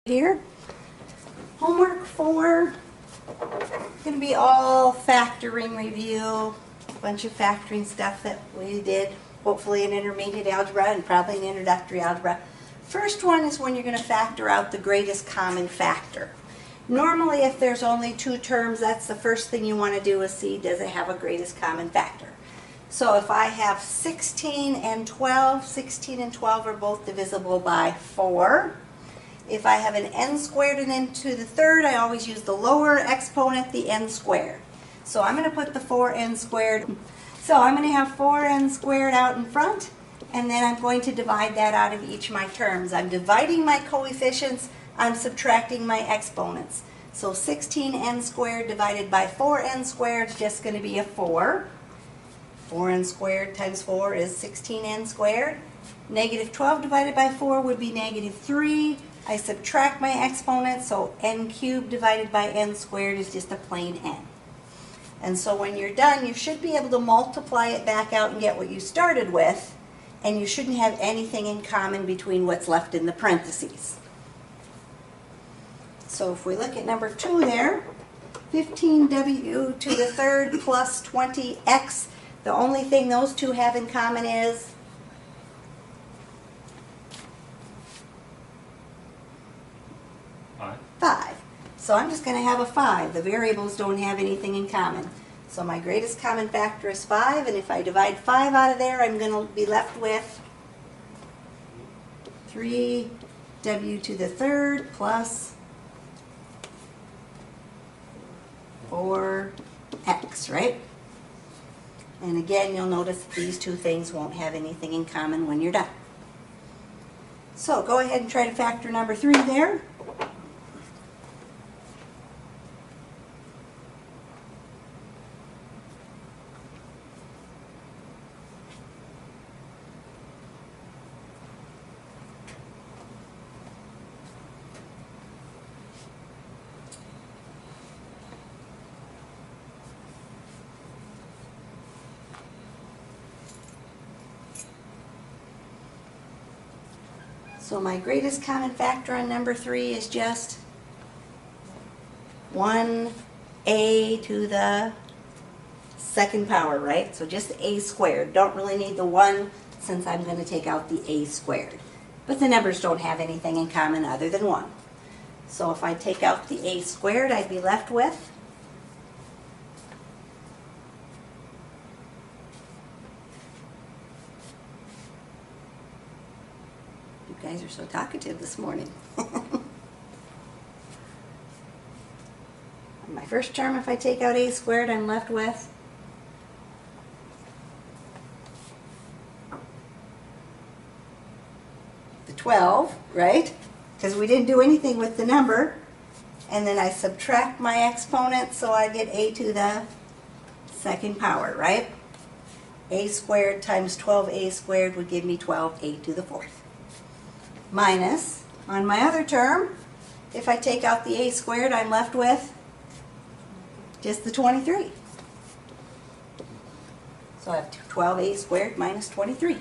Here, homework 4, going to be all factoring review, a bunch of factoring stuff that we did, hopefully in intermediate algebra and probably in introductory algebra. First one is when you're going to factor out the greatest common factor. Normally if there's only two terms, that's the first thing you want to do is see, does it have a greatest common factor? So if I have 16 and 12, 16 and 12 are both divisible by 4. If I have an n squared and n to the third, I always use the lower exponent, the n squared. So I'm going to put the 4n squared. So I'm going to have 4n squared out in front, and then I'm going to divide that out of each of my terms. I'm dividing my coefficients, I'm subtracting my exponents. So 16n squared divided by 4n squared is just going to be a 4. 4n squared times 4 is 16n squared. Negative 12 divided by 4 would be negative 3. I subtract my exponent, so n cubed divided by n squared is just a plain n. And so when you're done, you should be able to multiply it back out and get what you started with, and you shouldn't have anything in common between what's left in the parentheses. So if we look at number 2 there, 15w to the third plus 20x, the only thing those two have in common is 5. So I'm just going to have a 5. The variables don't have anything in common. So my greatest common factor is 5, and if I divide 5 out of there, I'm going to be left with 3w to the third plus 4x, right? And again, you'll notice that these two things won't have anything in common when you're done. So go ahead and try to factor number 3 there. So my greatest common factor on number 3 is just 1a to the second power, right? So just a squared. Don't really need the 1 since I'm going to take out the a squared. But the numbers don't have anything in common other than 1. So if I take out the a squared, I'd be left with You guys are so talkative this morning. My first term, if I take out a squared, I'm left with the 12, right? Because we didn't do anything with the number. And then I subtract my exponent, so I get a to the second power, right? A squared times 12a squared would give me 12a to the fourth. Minus, on my other term, if I take out the a squared, I'm left with just the 23. So I have 12a squared minus 23.